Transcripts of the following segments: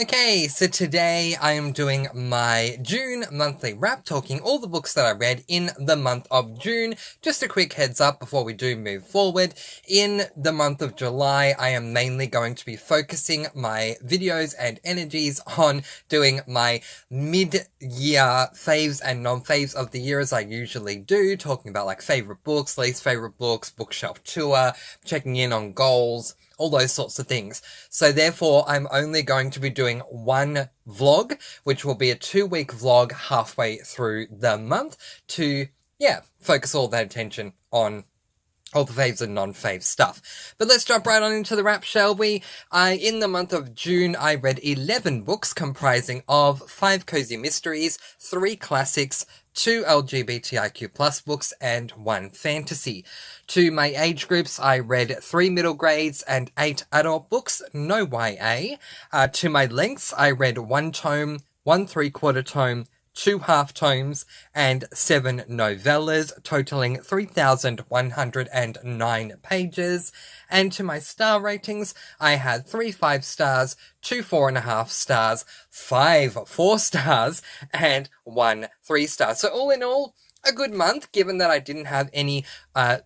Okay, so today I am doing my June monthly wrap, talking all the books that I read in the month of June. Just a quick heads up before we do move forward. In the month of July, I am mainly going to be focusing my videos and energies on doing my mid-year faves and non-faves of the year as I usually do, talking about like favorite books, least favorite books, bookshelf tour, checking in on goals, all those sorts of things. So therefore, I'm only going to be doing one vlog, which will be a 2-week vlog halfway through the month to, focus all that attention on all the faves and non-fave stuff. But let's jump right on into the wrap, shall we? In the month of June, I read 11 books comprising of 5 cozy mysteries, 3 classics, 2 LGBTIQ plus books, and 1 fantasy. To my age groups, I read 3 middle grades and 8 adult books, no YA. To my lengths, I read 1 tome, 1 3/4 tome, 2 half tomes, and 7 novellas, totaling 3,109 pages. And to my star ratings, I had 3 5 stars, 2 4.5 stars, 5 4 stars, and 1 3 star. So all in all, a good month, given that I didn't have any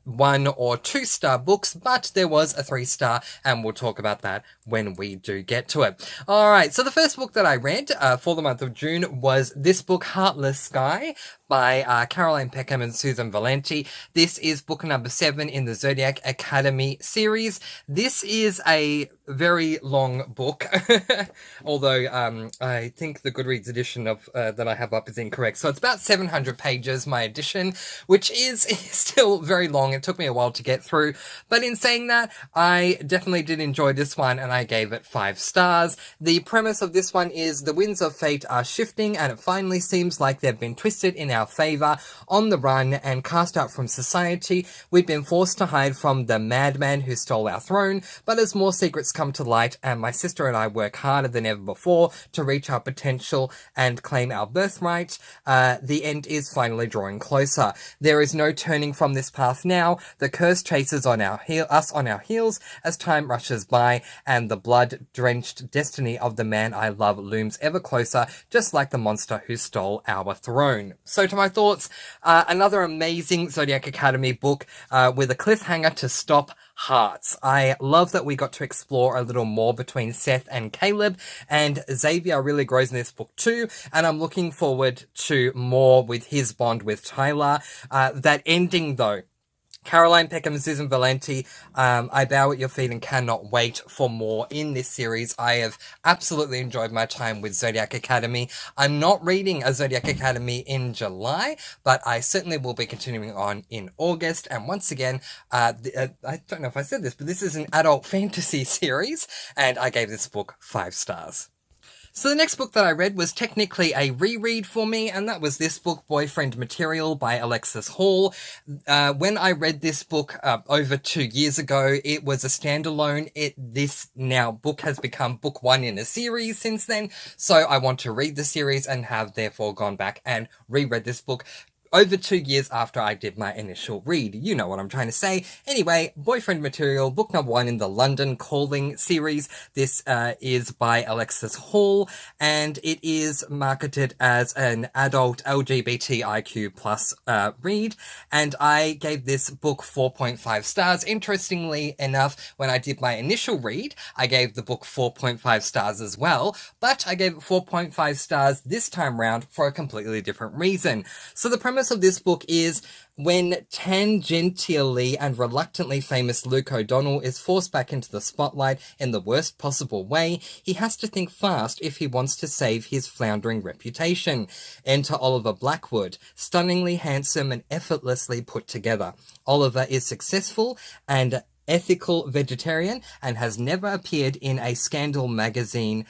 1 or 2 star books, but there was a 3 star, and we'll talk about that when we do get to it. Alright, so the first book that I read for the month of June was this book, Heartless Sky, by Caroline Peckham and Susan Valenti. This is book number 7 in the Zodiac Academy series. This is a very long book, although I think the Goodreads edition of that I have up is incorrect. So it's about 700 pages, my edition, which is still very long. It took me a while to get through, but in saying that, I definitely did enjoy this one, and I gave it 5 stars. The premise of this one is the winds of fate are shifting, and it finally seems like they've been twisted in our favor. On the run and cast out from society, we've been forced to hide from the madman who stole our throne, but as more secrets come to light and my sister and I work harder than ever before to reach our potential and claim our birthright, the end is finally drawing closer. There is no turning from this path now. The curse chases on us on our heels as time rushes by, and the blood-drenched destiny of the man I love looms ever closer, just like the monster who stole our throne. So to my thoughts, another amazing Zodiac Academy book with a cliffhanger to stop hearts. I love that we got to explore a little more between Seth and Caleb, and Xavier really grows in this book too, and I'm looking forward to more with his bond with Tyler. That ending though, Caroline Peckham and Susan Valenti, I bow at your feet and cannot wait for more in this series. I have absolutely enjoyed my time with Zodiac Academy. I'm not reading a Zodiac Academy in July, but I certainly will be continuing on in August. And once again, I don't know if I said this, but this is an adult fantasy series, and I gave this book 5 stars. So the next book that I read was technically a reread for me, and that was this book, Boyfriend Material by Alexis Hall. When I read this book over 2 years ago, it was a standalone. This now book has become book 1 in a series since then, so I want to read the series and have therefore gone back and reread this book over 2 years after I did my initial read. You know what I'm trying to say. Anyway, Boyfriend Material, book number 1 in the London Calling series. This is by Alexis Hall, and it is marketed as an adult LGBTIQ plus read, and I gave this book 4.5 stars. Interestingly enough, when I did my initial read, I gave the book 4.5 stars as well, but I gave it 4.5 stars this time round for a completely different reason. So the premise of this book is when tangentially and reluctantly famous Luke O'Donnell is forced back into the spotlight in the worst possible way, he has to think fast if he wants to save his floundering reputation. Enter Oliver Blackwood, stunningly handsome and effortlessly put together. Oliver is successful and ethical vegetarian and has never appeared in a scandal magazine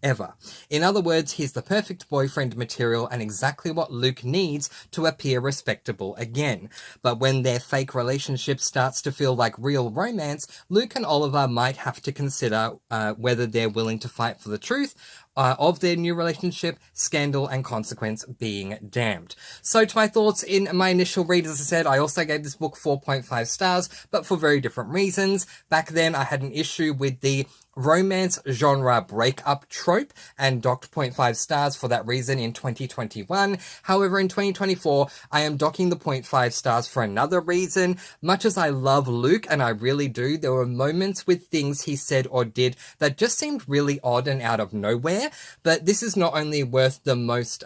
ever. In other words, he's the perfect boyfriend material and exactly what Luke needs to appear respectable again. But when their fake relationship starts to feel like real romance, Luke and Oliver might have to consider whether they're willing to fight for the truth of their new relationship, scandal and consequence being damned. So to my thoughts in my initial read, as I said, I also gave this book 4.5 stars, but for very different reasons. Back then, I had an issue with the romance genre breakup trope and docked 0.5 stars for that reason in 2021. However, in 2024, I am docking the 0.5 stars for another reason. Much as I love Luke, and I really do, there were moments with things he said or did that just seemed really odd and out of nowhere. But this is not only worth the most,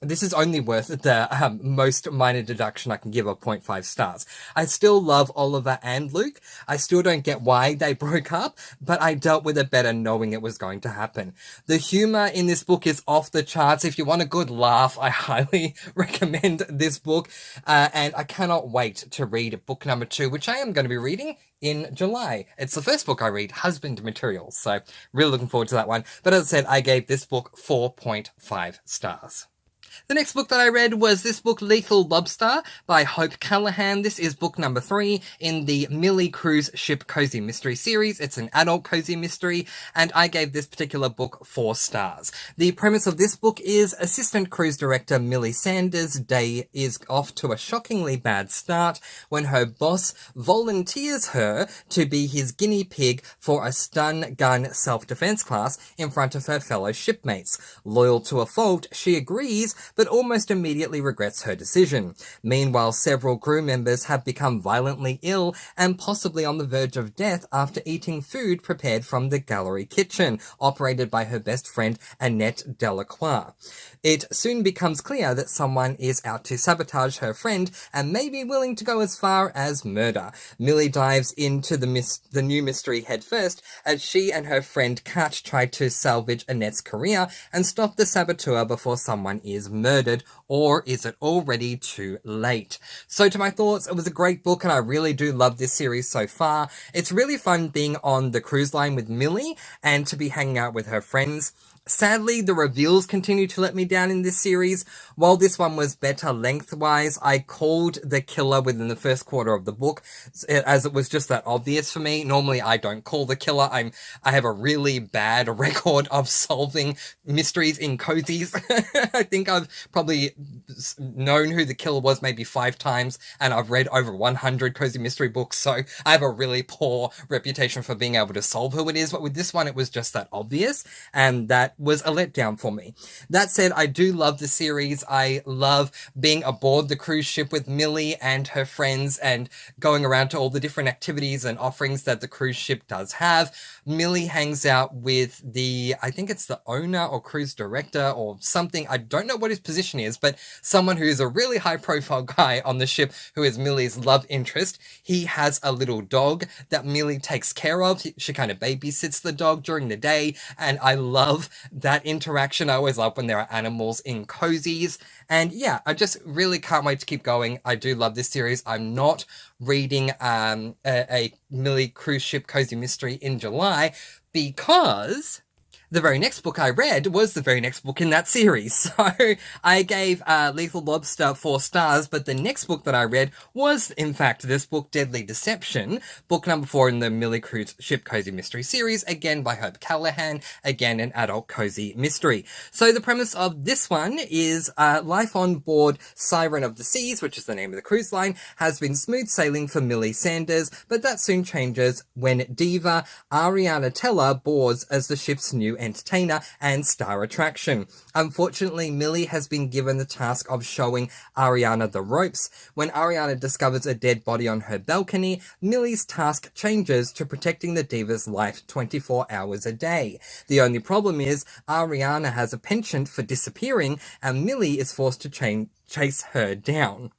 this is only worth the most minor deduction I can give of 0.5 stars. I still love Oliver and Luke. I still don't get why they broke up, but I dealt with it better knowing it was going to happen. The humor in this book is off the charts. If you want a good laugh, I highly recommend this book. And I cannot wait to read book number 2, which I am going to be reading in July. It's the first book I read, Husband Material. So really looking forward to that one. But as I said, I gave this book 4.5 stars. The next book that I read was this book, Lethal Lobster by Hope Callahan. This is book number 3 in the Millie cruise ship cozy mystery series. It's an adult cozy mystery, and I gave this particular book 4 stars. The premise of this book is assistant cruise director Millie Sanders' day is off to a shockingly bad start when her boss volunteers her to be his guinea pig for a stun gun self-defense class in front of her fellow shipmates. Loyal to a fault, she agrees, but almost immediately regrets her decision. Meanwhile, several crew members have become violently ill and possibly on the verge of death after eating food prepared from the gallery kitchen, operated by her best friend Annette Delacroix. It soon becomes clear that someone is out to sabotage her friend and may be willing to go as far as murder. Millie dives into the new mystery headfirst as she and her friend Kat try to salvage Annette's career and stop the saboteur before someone is murdered, or is it already too late? So to my thoughts, it was a great book and I really do love this series so far. It's really fun being on the cruise line with Millie and to be hanging out with her friends. Sadly, the reveals continue to let me down in this series. While this one was better lengthwise, I called the killer within the first quarter of the book, as it was just that obvious for me. Normally, I don't call the killer. I have a really bad record of solving mysteries in cozies. I think I've probably known who the killer was maybe 5 times, and I've read over 100 cozy mystery books, so I have a really poor reputation for being able to solve who it is. But with this one, it was just that obvious, and that was a letdown for me. That said, I do love the series. I love being aboard the cruise ship with Millie and her friends and going around to all the different activities and offerings that the cruise ship does have. Millie hangs out with I think it's the owner or cruise director or something. I don't know what his position is, but someone who is a really high profile guy on the ship who is Millie's love interest. He has a little dog that Millie takes care of. She kind of babysits the dog during the day, and I love that interaction. I always love when there are animals in cozies. And yeah, I just really can't wait to keep going. I do love this series. I'm not reading a Millie cruise ship cozy mystery in July because the very next book I read was the very next book in that series. So I gave Lethal Lobster 4 stars, but the next book that I read was, in fact, this book, Deadly Deception, book number 4 in the Millie Cruise Ship Cozy Mystery series, again by Hope Callahan, again an adult cozy mystery. So the premise of this one is life on board Siren of the Seas, which is the name of the cruise line, has been smooth sailing for Millie Sanders, but that soon changes when diva Ariana Teller boards as the ship's new entertainer and star attraction. Unfortunately, Millie has been given the task of showing Ariana the ropes. When Ariana discovers a dead body on her balcony, Millie's task changes to protecting the diva's life 24 hours a day. The only problem is Ariana has a penchant for disappearing, and Millie is forced to chase her down.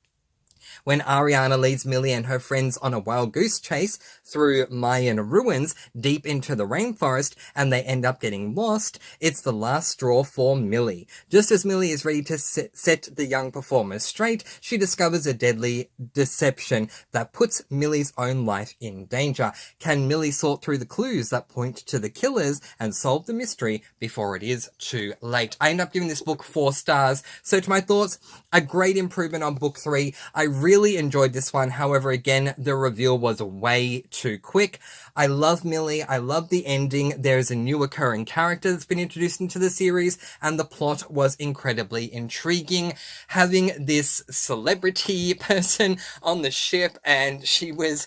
When Ariana leads Millie and her friends on a wild goose chase through Mayan ruins deep into the rainforest and they end up getting lost, it's the last straw for Millie. Just as Millie is ready to set the young performer straight, she discovers a deadly deception that puts Millie's own life in danger. Can Millie sort through the clues that point to the killers and solve the mystery before it is too late? I end up giving this book 4 stars. So to my thoughts, a great improvement on book 3. I really enjoyed this one. However, again, the reveal was way too quick. I love Millie. I love the ending. There's a new occurring character that's been introduced into the series, and the plot was incredibly intriguing. Having this celebrity person on the ship, and she was,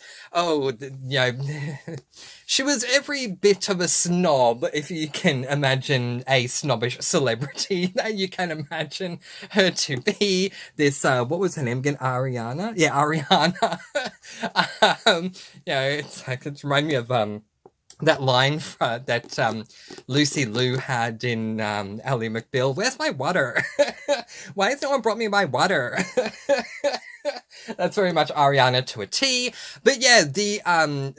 She was every bit of a snob, if you can imagine a snobbish celebrity that you can imagine her to be. This, what was her name again? Ariana? Yeah, Ariana. It's reminding me of, that line that Lucy Liu had in Ally McBeal. Where's my water? Why has no one brought me my water? That's very much Ariana to a T. But yeah,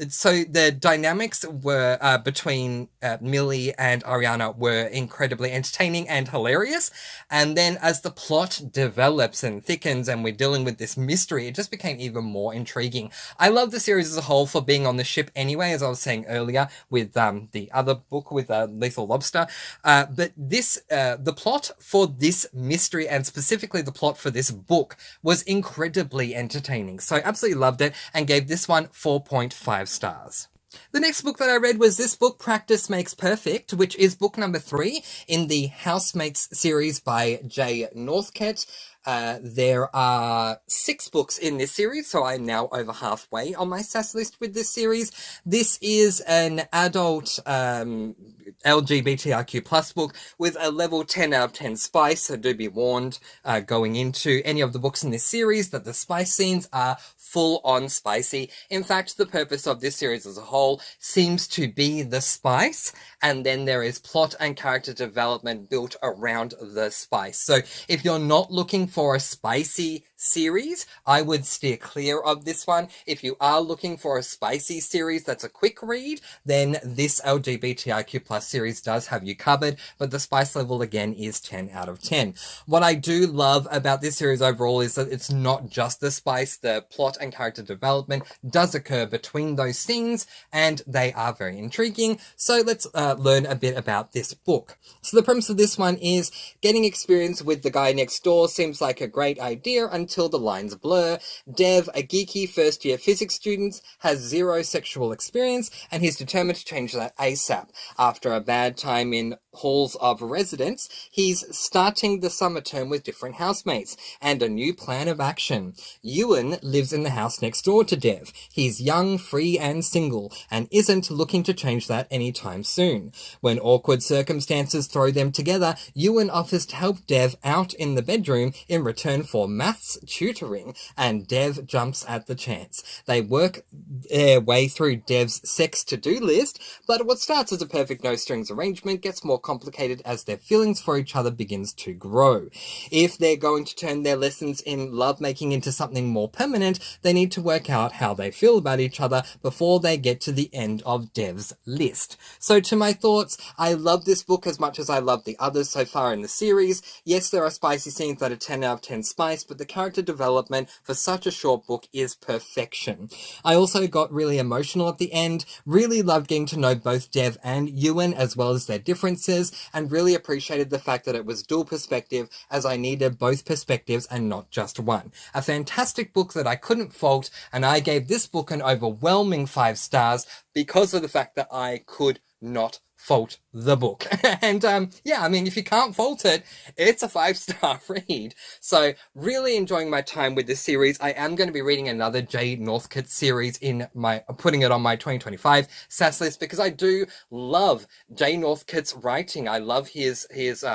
so the dynamics were between Millie and Ariana were incredibly entertaining and hilarious. And then as the plot develops and thickens and we're dealing with this mystery, it just became even more intriguing. I love the series as a whole for being on the ship anyway, as I was saying earlier with the other book with Lethal Lobster. But this, the plot for this mystery and specifically the plot for this book was incredibly entertaining. So I absolutely loved it and gave this one 4.5 stars. The next book that I read was this book, Practice Makes Perfect, which is book number 3 in the Housemates series by Jay Northcott. There are 6 books in this series, so I'm now over halfway on my SAS list with this series. This is an adult LGBTIQ plus book with a level 10 out of 10 spice, so do be warned going into any of the books in this series that the spice scenes are full on spicy. In fact, the purpose of this series as a whole seems to be the spice, and then there is plot and character development built around the spice. So if you're not looking for a spicy series, I would steer clear of this one. If you are looking for a spicy series that's a quick read, then this LGBTIQ plus series does have you covered, but the spice level again is 10 out of 10. What I do love about this series overall is that it's not just the spice. The plot and character development does occur between those things, and they are very intriguing. So let's learn a bit about this book. So the premise of this one is getting experience with the guy next door seems like a great idea until the lines blur. Dev, a geeky first-year physics student, has 0 sexual experience, and he's determined to change that ASAP. After a bad time in halls of residence, he's starting the summer term with different housemates, and a new plan of action. Ewan lives in the house next door to Dev. He's young, free, and single, and isn't looking to change that anytime soon. When awkward circumstances throw them together, Ewan offers to help Dev out in the bedroom in return for maths tutoring, and Dev jumps at the chance. They work their way through Dev's sex to-do list, but what starts as a perfect no-strings arrangement gets more complicated as their feelings for each other begins to grow. If they're going to turn their lessons in lovemaking into something more permanent, they need to work out how they feel about each other before they get to the end of Dev's list. So to my thoughts, I love this book as much as I love the others so far in the series. Yes, there are spicy scenes that are 10 out of 10 spice, but the character development for such a short book is perfection. I also got really emotional at the end, really loved getting to know both Dev and Ewan as well as their differences, and really appreciated the fact that it was dual perspective as I needed both perspectives and not just one. A fantastic book that I couldn't fault, and I gave this book an overwhelming 5 stars because of the fact that I could not fault the book. And yeah, I mean, if you can't fault it, it's a 5-star read. So really enjoying my time with this series. I am going to be reading another Jay Northcott series in my, putting it on my 2025 SAS list, because I do love Jay Northcott's writing. I love his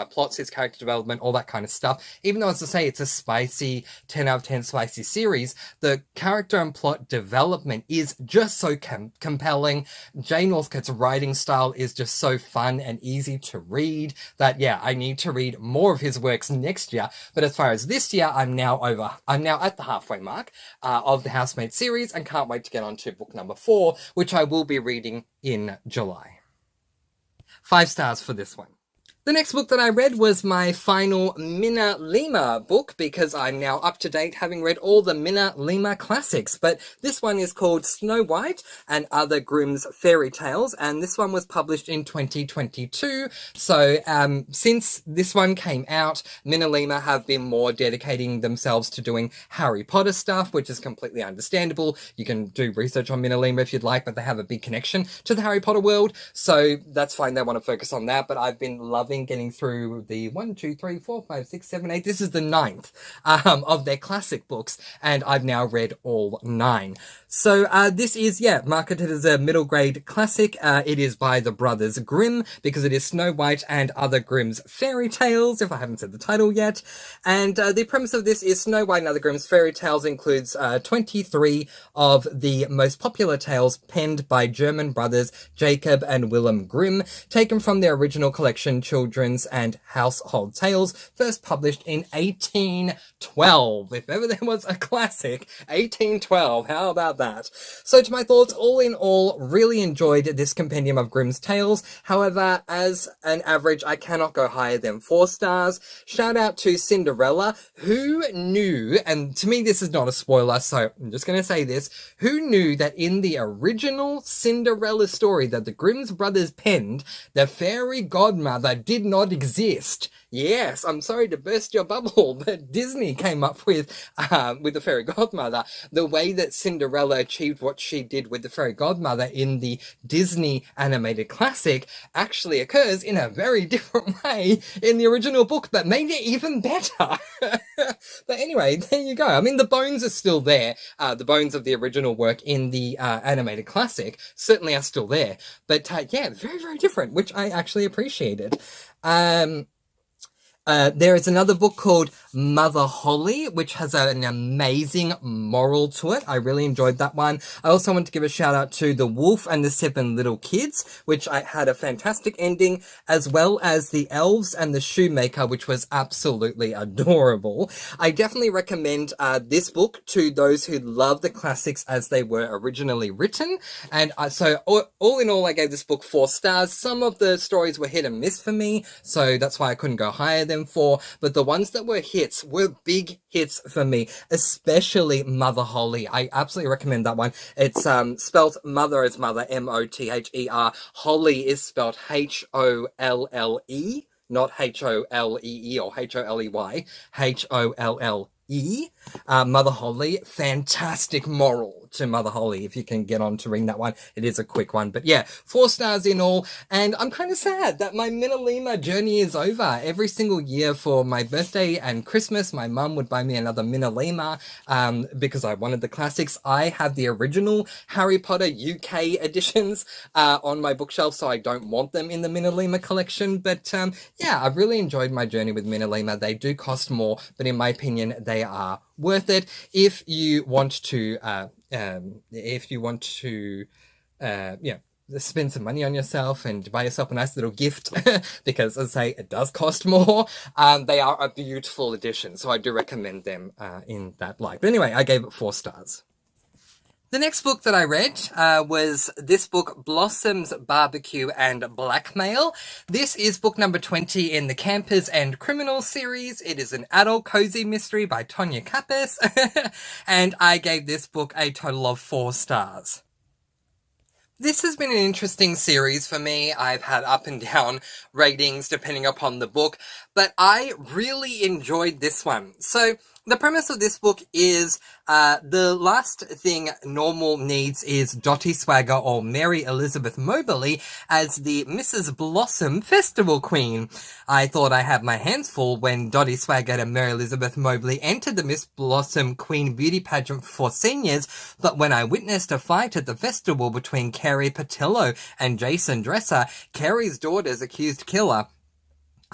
plots, his character development, all that kind of stuff. Even though, as I say, it's a spicy 10 out of 10 spicy series, the character and plot development is just so compelling. Jay Northcott's writing style is just so fun and easy to read that, yeah, I need to read more of his works next year. But as far as this year, I'm now at the halfway mark of the Housemaid series and can't wait to get on to book number 4, which I will be reading in July. 5 stars for this one. The next book that I read was my final Minna Lima book, because I'm now up to date having read all the Minna Lima classics. But this one is called Snow White and Other Grimm's Fairy Tales, and this one was published in 2022. So since this one came out, Minna Lima have been more dedicating themselves to doing Harry Potter stuff, which is completely understandable. You can do research on Minna Lima if you'd like, but they have a big connection to the Harry Potter world, so that's fine. They want to focus on that, but I've been loving been getting through the 1, 2, 3, 4, 5, 6, 7, 8. This is the 9th of their classic books, and I've now read all 9. So this is, marketed as a middle grade classic. It is by the Brothers Grimm, because it is Snow White and Other Grimm's Fairy Tales, if I haven't said the title yet. And the premise of this is Snow White and Other Grimm's Fairy Tales includes 23 of the most popular tales penned by German brothers Jacob and Wilhelm Grimm, taken from their original collection Children's and Household Tales, first published in 1812. If ever there was a classic, 1812. How about that? So to my thoughts, all in all, really enjoyed this compendium of Grimm's tales. However, as an average, I cannot go higher than 4 stars. Shout out to Cinderella. Who knew, and to me this is not a spoiler, so I'm just going to say this, who knew that in the original Cinderella story that the Grimm's brothers penned, the fairy godmother did not exist? Yes, I'm sorry to burst your bubble, but Disney came up with the fairy godmother. The way that Cinderella achieved what she did with the fairy godmother in the Disney animated classic actually occurs in a very different way in the original book, but made it even better. But anyway, there you go. I mean, the bones are still there. The bones of the original work in the animated classic certainly are still there. But very, very different, which I actually appreciated. There is another book called Mother Holly, which has an amazing moral to it. I really enjoyed that one. I also want to give a shout out to The Wolf and the 7 Little Kids, which I had a fantastic ending, as well as The Elves and the Shoemaker, which was absolutely adorable. I definitely recommend this book to those who love the classics as they were originally written. And so all in all, I gave this book 4 stars. Some of the stories were hit and miss for me, so that's why I couldn't go higher than 4, but the ones that were hits were big hits for me, especially Mother Holly. I absolutely recommend that one. It's spelled mother as mother, M-O-T-H-E-R. Holly is spelled H-O-L-L-E, not H-O-L-E-E or H-O-L-E-Y, H-O-L-L-E. Mother Holly, fantastic moral to Mother Holly, if you can get on to reading that one. It is a quick one, but 4 stars in all, and I'm kind of sad that my Minalima journey is over. Every single year for my birthday and Christmas, my mum would buy me another Minalima, because I wanted the classics. I have the original Harry Potter UK editions on my bookshelf, so I don't want them in the Minalima collection, but I've really enjoyed my journey with Minalima. They do cost more, but in my opinion, they are worth it. If you want to spend some money on yourself and buy yourself a nice little gift, because as I say, it does cost more. They are a beautiful addition, so I do recommend them in that light. But anyway, I gave it 4 stars. The next book that I read was this book, Blossoms, Barbecue and Blackmail. This is book number 20 in the Campers and Criminals series. It is an adult cozy mystery by Tonya Kappas, and I gave this book a total of 4 stars. This has been an interesting series for me. I've had up and down ratings depending upon the book, but I really enjoyed this one. So the premise of this book is the last thing Normal needs is Dottie Swagger or Mary Elizabeth Moberly as the Mrs. Blossom Festival Queen. I thought I had my hands full when Dottie Swagger and Mary Elizabeth Moberly entered the Miss Blossom Queen beauty pageant for seniors, but when I witnessed a fight at the festival between Kerry Patillo and Jason Dresser, Kerry's daughter's accused killer,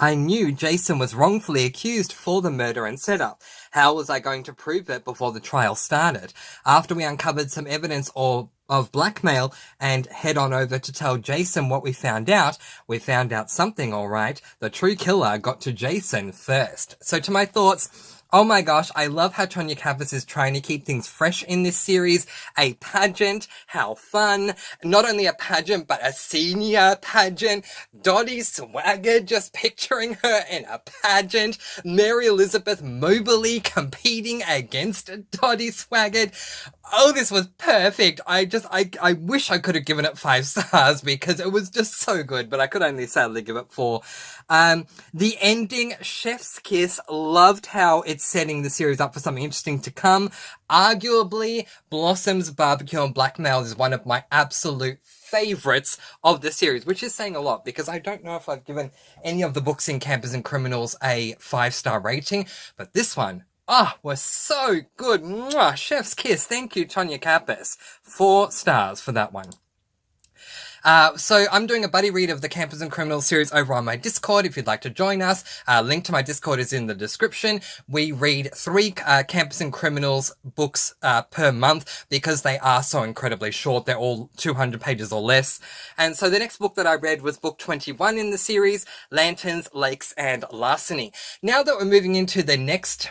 I knew Jason was wrongfully accused for the murder and setup. How was I going to prove it before the trial started? After we uncovered some evidence of blackmail and head on over to tell Jason what we found out something, all right. The true killer got to Jason first. So to my thoughts, oh my gosh, I love how Tonya Kappas is trying to keep things fresh in this series. A pageant, how fun. Not only a pageant, but a senior pageant. Dottie Swagger, just picturing her in a pageant. Mary Elizabeth Moberly competing against Dottie Swagger. Oh, this was perfect. I wish I could have given it 5 stars because it was just so good, but I could only sadly give it 4. The ending, chef's kiss, loved how it's setting the series up for something interesting to come. Arguably, Blossoms, Barbecue and Blackmail is one of my absolute favourites of the series, which is saying a lot because I don't know if I've given any of the books in Campers and Criminals a 5-star rating, but this one, was so good. Mwah, chef's kiss. Thank you, Tonya Kappas. 4 stars for that one. So I'm doing a buddy read of the Campers and Criminals series over on my Discord if you'd like to join us. Link to my Discord is in the description. We read 3 Campers and Criminals books per month because they are so incredibly short. They're all 200 pages or less. And so the next book that I read was book 21 in the series, Lanterns, Lakes and Larceny. Now that we're moving into the next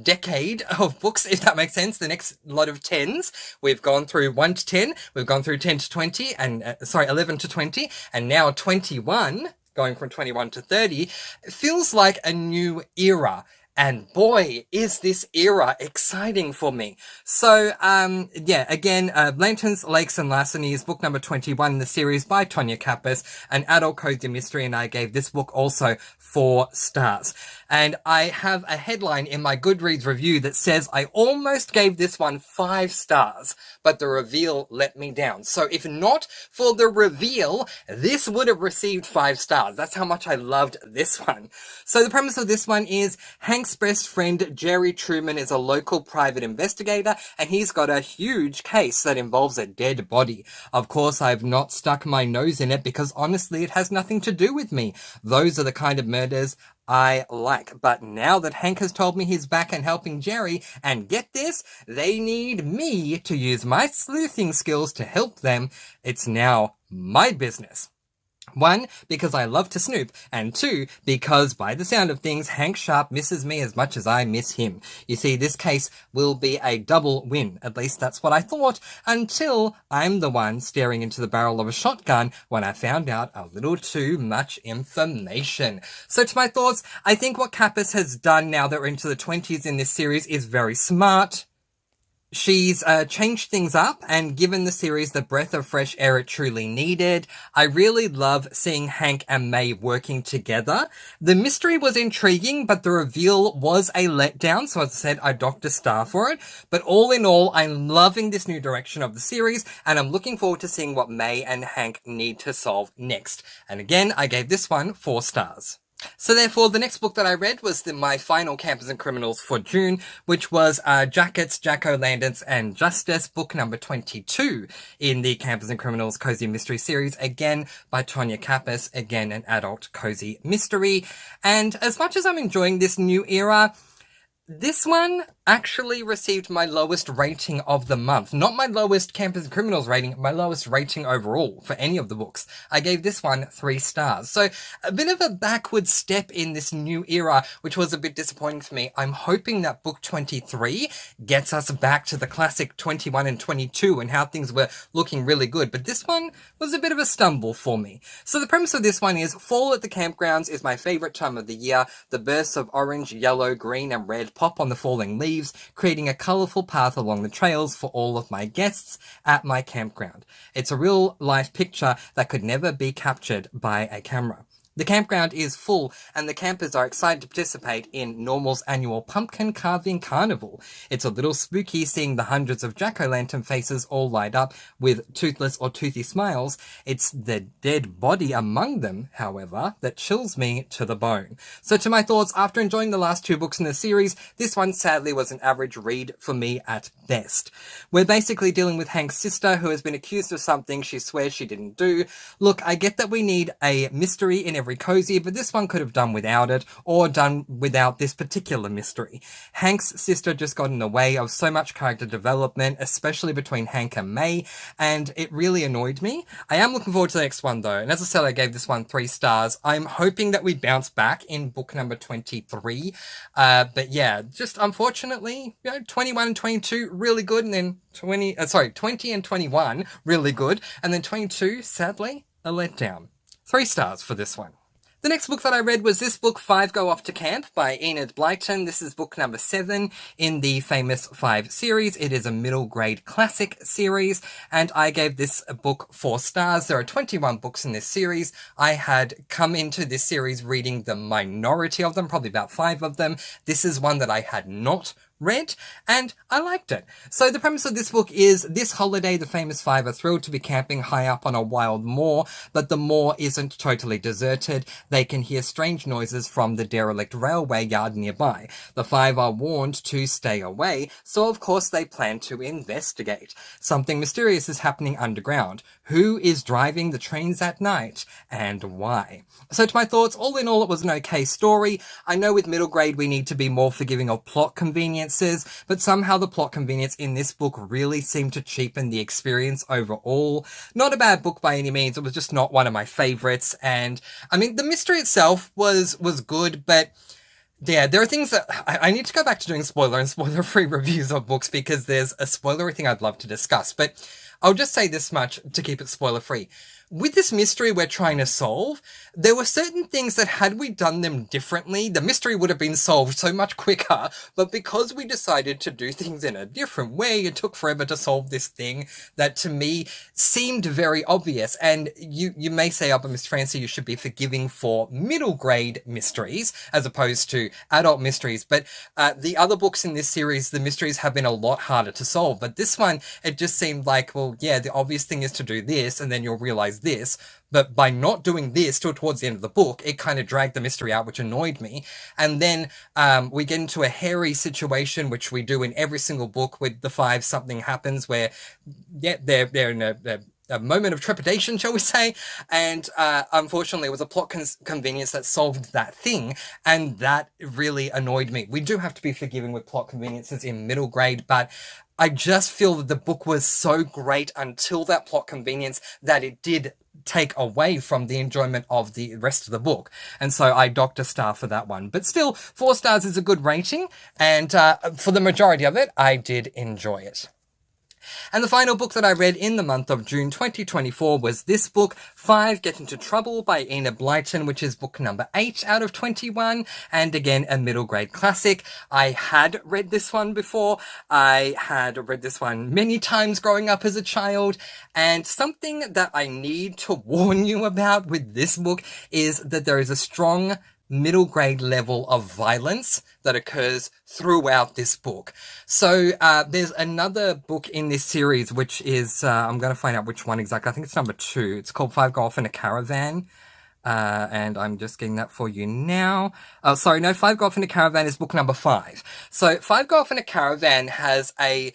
decade of books, if that makes sense, the next lot of 10s. We've gone through 1 to 10, we've gone through 10 to 20, and 11 to 20, and now 21, going from 21 to 30, it feels like a new era. And boy, is this era exciting for me. So, again, Lanterns, Lakes and Larceny is book number 21 in the series by Tonya Kappas, an adult cozy mystery, and I gave this book also 4 stars. And I have a headline in my Goodreads review that says I almost gave this one 5 stars, but the reveal let me down. So if not for the reveal, this would have received 5 stars. That's how much I loved this one. So the premise of this one is Hank's best friend Jerry Truman is a local private investigator, and he's got a huge case that involves a dead body. Of course, I've not stuck my nose in it because honestly, it has nothing to do with me. Those are the kind of murders I like. But now that Hank has told me he's back and helping Jerry, and get this, they need me to use my sleuthing skills to help them, it's now my business. 1, because I love to snoop, and 2, because by the sound of things, Hank Sharp misses me as much as I miss him. You see, this case will be a double win. At least that's what I thought, until I'm the one staring into the barrel of a shotgun when I found out a little too much information. So to my thoughts, I think what Kappas has done now that we're into the 20s in this series is very smart. She's changed things up and given the series the breath of fresh air it truly needed. I really love seeing Hank and May working together. The mystery was intriguing, but the reveal was a letdown, so as I said, I docked a star for it. But all in all, I'm loving this new direction of the series, and I'm looking forward to seeing what May and Hank need to solve next. And again, I gave this one 4 stars. So therefore, the next book that I read was my final Campers and Criminals for June, which was Jackets, Jack-O-Lanterns and Justice, book number 22 in the Campers and Criminals Cozy Mystery series, again by Tonya Kappas, again an adult cozy mystery. And as much as I'm enjoying this new era, this one actually received my lowest rating of the month. Not my lowest Campers and Criminals rating, my lowest rating overall for any of the books. I gave this one 3 stars. So a bit of a backward step in this new era, which was a bit disappointing for me. I'm hoping that book 23 gets us back to the classic 21 and 22 and how things were looking really good. But this one was a bit of a stumble for me. So the premise of this one is fall at the campgrounds is my favorite time of the year. The bursts of orange, yellow, green and red pop on the falling leaves, creating a colourful path along the trails for all of my guests at my campground. It's a real life picture that could never be captured by a camera. The campground is full and the campers are excited to participate in Normal's annual pumpkin carving carnival. It's a little spooky seeing the hundreds of jack-o'-lantern faces all light up with toothless or toothy smiles. It's the dead body among them, however, that chills me to the bone. So to my thoughts, after enjoying the last 2 books in the series, this one sadly was an average read for me at best. We're basically dealing with Hank's sister who has been accused of something she swears she didn't do. Look, I get that we need a mystery in every cozy, but this one could have done without it, or done without this particular mystery. Hank's sister just got in the way of so much character development, especially between Hank and May, and it really annoyed me. I am looking forward to the next one though, and as I said, I gave this one 3 stars. I'm hoping that we bounce back in book number 23, but yeah, just unfortunately, 21 and 22 really good, and then 20 and 21 really good, and then 22 sadly a letdown. 3 stars for this one. The next book that I read was this book, 5 Go Off to Camp by Enid Blyton. This is book number 7 in the famous 5 series. It is a middle grade classic series, and I gave this book 4 stars. There are 21 books in this series. I had come into this series reading the minority of them, probably about 5 of them. This is one that I had not read, and I liked it. So the premise of this book is this holiday, the famous five are thrilled to be camping high up on a wild moor, but the moor isn't totally deserted. They can hear strange noises from the derelict railway yard nearby. The five are warned to stay away, so of course they plan to investigate. Something mysterious is happening underground. Who is driving the trains at night, and why? So to my thoughts, all in all, it was an okay story. I know with middle grade we need to be more forgiving of plot conveniences, but somehow the plot convenience in this book really seemed to cheapen the experience overall. Not a bad book by any means, it was just not one of my favourites, and I mean, the mystery itself was good, but yeah, there are things that I need to go back to doing spoiler and spoiler-free reviews of books because there's a spoilery thing I'd love to discuss, but I'll just say this much to keep it spoiler-free. With this mystery we're trying to solve, there were certain things that had we done them differently, the mystery would have been solved so much quicker, but because we decided to do things in a different way, it took forever to solve this thing that to me seemed very obvious. And you may say, oh, but Miss Francy, you should be forgiving for middle grade mysteries as opposed to adult mysteries. But the other books in this series, the mysteries have been a lot harder to solve. But this one, it just seemed like, well, yeah, the obvious thing is to do this, and then you'll realize this, but by not doing this till towards the end of the book, it kind of dragged the mystery out, which annoyed me. And then we get into a hairy situation, which we do in every single book with the five. Something happens where, yeah, they're in a moment of trepidation, shall we say, and unfortunately it was a plot convenience that solved that thing, and that really annoyed me. We do have to be forgiving with plot conveniences in middle grade, but I just feel that the book was so great until that plot convenience that it did take away from the enjoyment of the rest of the book. And so I docked a star for that one. But still, 4 stars is a good rating, and for the majority of it, I did enjoy it. And the final book that I read in the month of June 2024 was this book, 5 Get Into Trouble by Enid Blyton, which is book number 8 out of 21, and again, a middle grade classic. I had read this one before. I had read this one many times growing up as a child, and something that I need to warn you about with this book is that there is a strong middle grade level of violence that occurs throughout this book. So there's another book in this series which is, I'm going to find out which one exactly. I think it's number 2. It's called 5 Golf in a Caravan. And I'm just getting that for you now. Oh, sorry, no, 5 Golf in a Caravan is book number 5. So 5 Golf in a Caravan has a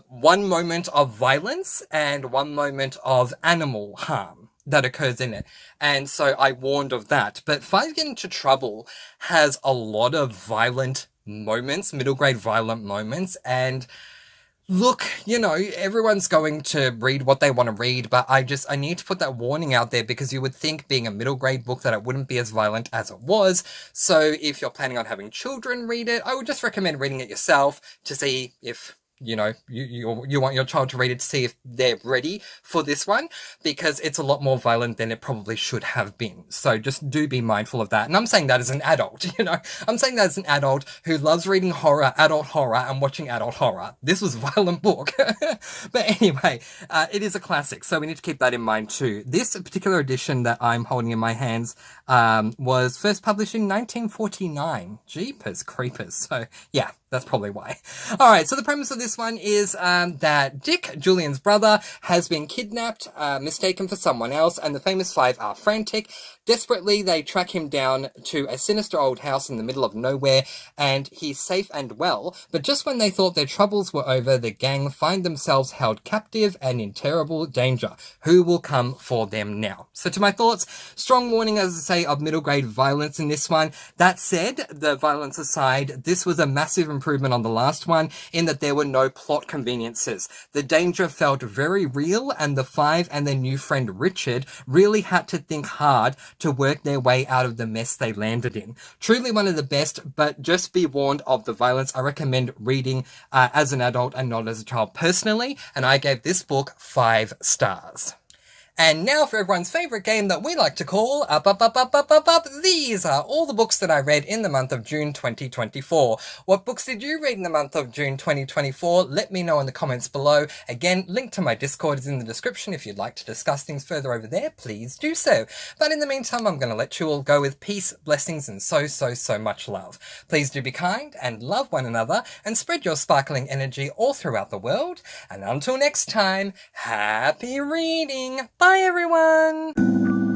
one moment of violence and one moment of animal harm that occurs in it. And so I warned of that. But 5 Get Into Trouble has a lot of violent moments, middle grade violent moments. And look, you know, everyone's going to read what they want to read, but I need to put that warning out there because you would think being a middle grade book that it wouldn't be as violent as it was. So if you're planning on having children read it, I would just recommend reading it yourself to see if, you know, you want your child to read it to see if they're ready for this one, because it's a lot more violent than it probably should have been. So just do be mindful of that. And I'm saying that as an adult, you know, I'm saying that as an adult who loves reading horror, adult horror, and watching adult horror. This was a violent book. But anyway, it is a classic, so we need to keep that in mind too. This particular edition that I'm holding in my hands was first published in 1949. Jeepers creepers. So yeah, that's probably why. All right, so the premise of this one is that Dick, Julian's brother, has been kidnapped, mistaken for someone else, and the famous 5 are frantic. Desperately, they track him down to a sinister old house in the middle of nowhere, and he's safe and well. But just when they thought their troubles were over, the gang find themselves held captive and in terrible danger. Who will come for them now? So to my thoughts, strong warning, as I say, of middle grade violence in this one. That said, the violence aside, this was a massive improvement on the last one in that there were no plot conveniences. The danger felt very real, and the 5 and their new friend Richard really had to think hard to work their way out of the mess they landed in. Truly one of the best, but just be warned of the violence. I recommend reading as an adult and not as a child personally, and I gave this book 5 stars. And now for everyone's favourite game that we like to call Up. These are all the books that I read in the month of June 2024. What books did you read in the month of June 2024? Let me know in the comments below. Again, link to my Discord is in the description. If you'd like to discuss things further over there, please do so. But in the meantime, I'm going to let you all go with peace, blessings, and so much love. Please do be kind and love one another and spread your sparkling energy all throughout the world. And until next time, happy reading! Bye everyone!